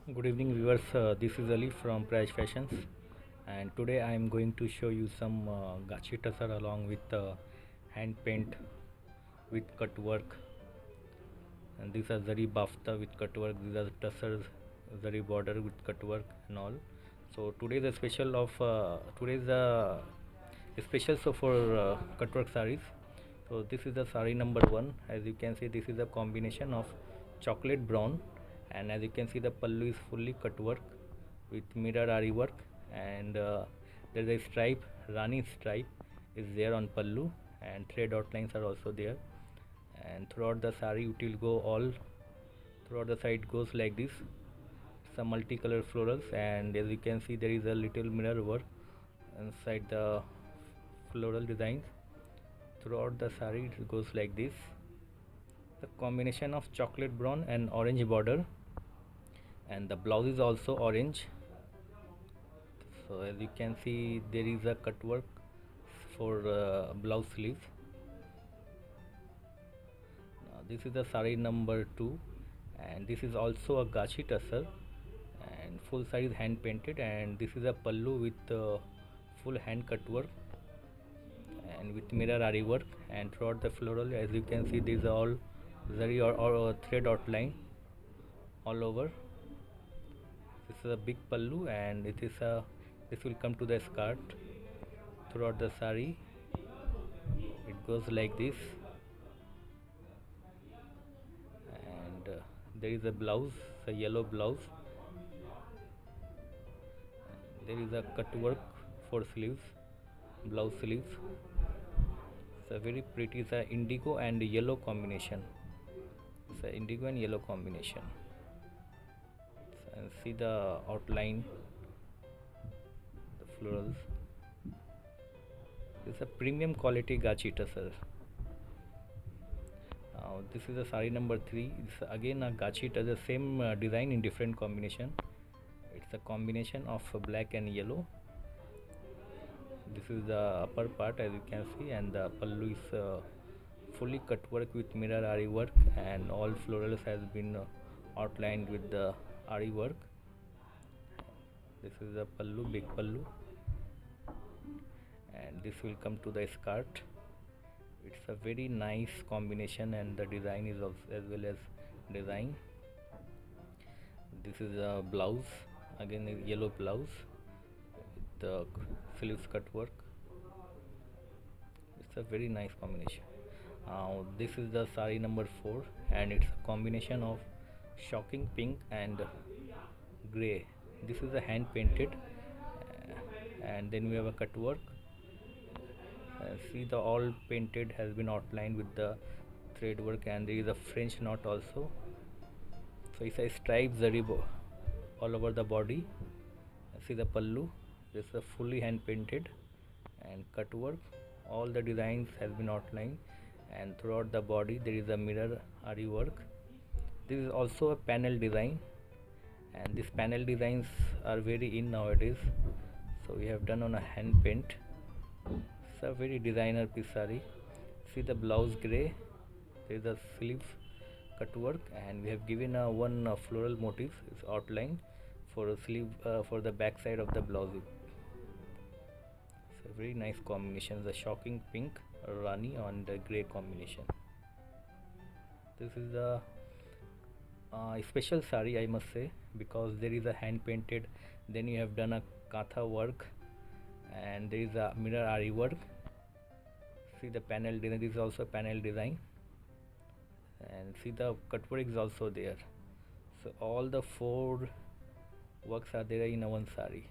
Good evening viewers, this is Ali from Price Fashions, and today I am going to show you some gachi tussar along with hand paint with cut work, and these are zari bafta with cut work. These are tussars, zari border with cut work and all. So today the special of today's special so for cut work sarees. So this is the saree number one. As you can see, this is a combination of chocolate brown, and as you can see, the pallu is fully cut work with mirror ari work, and there is a stripe, rani stripe is there on pallu, and thread outlines are also there. And throughout the saree, it will go all throughout the side goes like this. Some multicolor florals, and as you can see, there is a little mirror work inside the floral designs. Throughout the saree, it goes like this. The combination of chocolate brown and orange border, and the blouse is also orange. So as you can see, there is a cut work for blouse sleeves. Now this is the saree number 2, and this is also a gachi tussar, and full size hand painted, and this is a pallu with full hand cut work and with mirror ari work, and throughout the floral, as you can see, these are all zari or thread outline all over. This is a big pallu, and this will come to the skirt. Throughout the sari, it goes like this, and there is a blouse, a yellow blouse. There is a cut work for sleeves, blouse sleeves. It's a very pretty, it's a indigo and yellow combination. It's a indigo and yellow combination. And see the outline, the florals. It's a premium quality gachi tussar. This is the sari number 3. It's again a gachi tussar, same design in different combination. It's a combination of black and yellow. This is the upper part, as you can see, and the pallu is fully cut work with mirror ari work, and all florals has been outlined with the ari work. This is the pallu, big pallu, and this will come to the skirt. It's a very nice combination, and the design is also as well as design. This is a blouse, again a yellow blouse with the sleeves cut work. It's a very nice combination. This is the sari number 4, and it's a combination of shocking pink and gray. This is a hand painted, and then we have a cut work. See, the all painted has been outlined with the thread work, and there is a French knot also. So it's a stripe zari all over the body. See the pallu, this is a fully hand painted and cut work. All the designs has been outlined, and throughout the body there is a mirror ari work. This is also a panel design, and these panel designs are very in nowadays. So we have done on a hand paint. It's a very designer piece saree. See the blouse gray, there is a sleeve cut work, and we have given a one floral motif is outlined for a sleeve for the back side of the blouse. It's a very nice combination, the shocking pink rani on the gray combination. This is a special sari, I must say, because there is a hand painted, then you have done a katha work, and there is a mirror ari work. See the panel design, this is also a panel design, and see the cut work is also there. So all the 4 works are there in a one sari: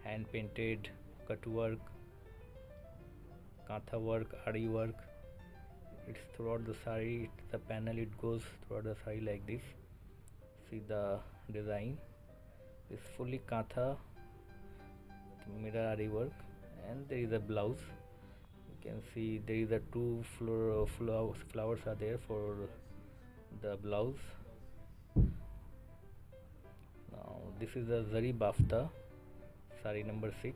hand painted, cut work, katha work, ari work. It's throughout the sari, the panel, it goes throughout the sari like this. See the design is fully katha mirror ari work, and there is a blouse. You can see there is a 2 flowers are there for the blouse. Now this is a zari bafta, sari number 6.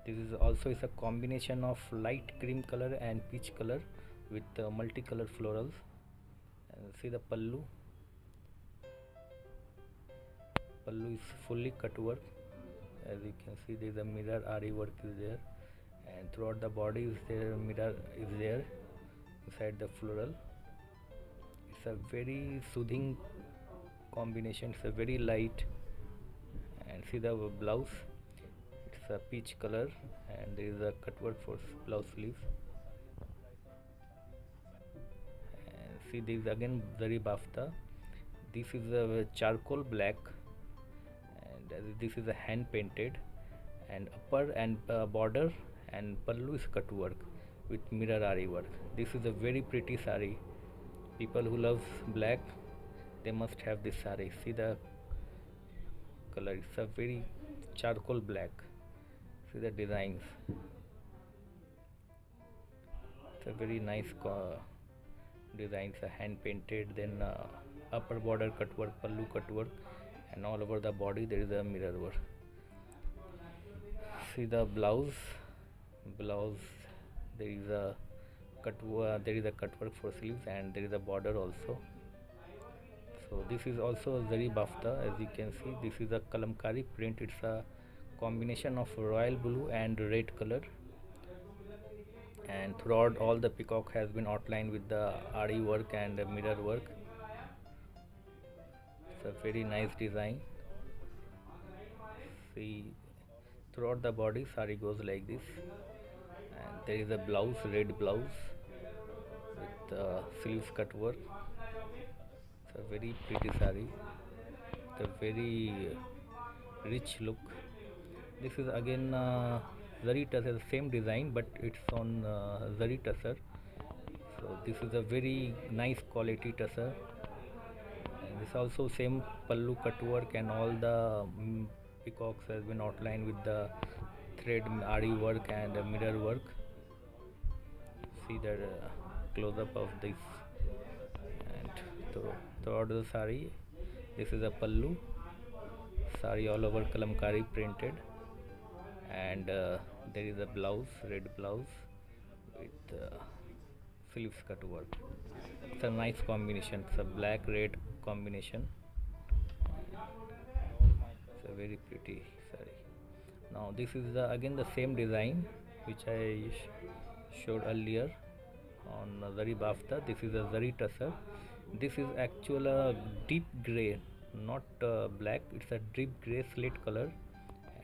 This is also is a combination of light cream color and peach color with multicolor florals. And see the pallu. pallu is fully cut work. As you can see, there is a mirror ari work is there, and throughout the body is there mirror is there inside the floral. It's a very soothing combination. It's a very light. And see the blouse, it's a peach color, and there is a cut work for blouse sleeves. And see, this again zari bafta. This is a charcoal black, and this is a hand painted, and upper and border and pallu is cut work with mirror ari work. This is a very pretty sari. People who love black, they must have this sari. See the color, it's a very charcoal black. See the designs, it's a very nice designs, hand painted, then upper border cut work, pallu cut work, and all over the body there is a mirror work. See the blouse, there is a cut work for sleeves, and there is a border also. So this is also zari bafta. As you can see, this is a kalamkari print. It's a combination of royal blue and red color, and throughout all the peacock has been outlined with the ari work and mirror work. It's a very nice design. See, throughout the body sari goes like this, and there is a blouse, red blouse with sleeves cut work. It's a very pretty sari, it's a very rich look. This is again zari tussar, same design, but it's on zari tussar. So this is a very nice quality tussar, and this also same pallu cut work, and all the peacocks has been outlined with the thread ari work and mirror work. See the close up of this, and throughout the sari, this is a pallu. Sari all over kalamkari printed, and there is a blouse, red blouse with sleeves cut work. It's a nice combination. It's a black red combination. It's a very pretty sari. Now this is again the same design which I showed earlier on zari bafta. This is a zari tussar. This is actual deep gray, not black. It's a deep gray slate color,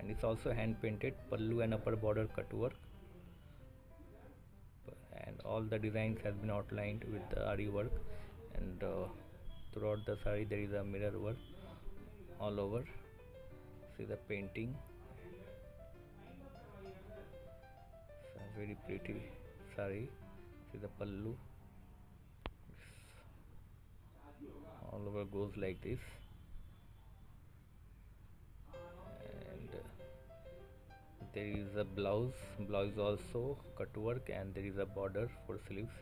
and it's also hand painted, pallu and upper border cut work, and all the designs has been outlined with the ari work, and throughout the sari there is a mirror work all over. See the painting, it's a very pretty sari. See the pallu, all over goes like this, and there is a blouse also cut work, and there is a border for sleeves.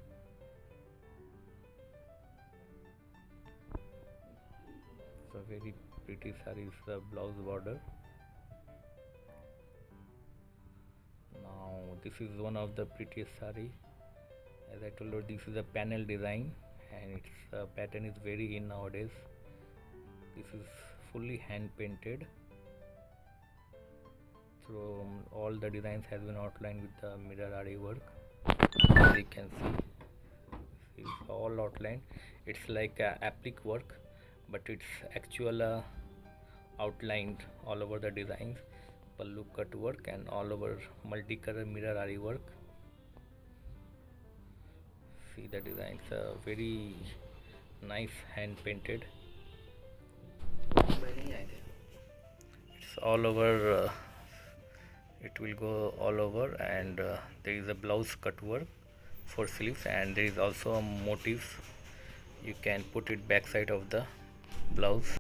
It's a very pretty sari, is the blouse border. Now this is one of the prettiest sari. As I told you, this is a panel design, and its pattern is very in nowadays. This is fully hand painted. So all the designs has been outlined with the mirror ari work. As you can see, it's all outlined. It's like applique work, but it's actual outlined all over the designs. Pallu cut work and all over multicolor mirror ari work. See the designs, very nice hand painted. It's all over, it will go all over, and there is a blouse cut work for sleeves, and there is also a motif. You can put it back side of the blouse.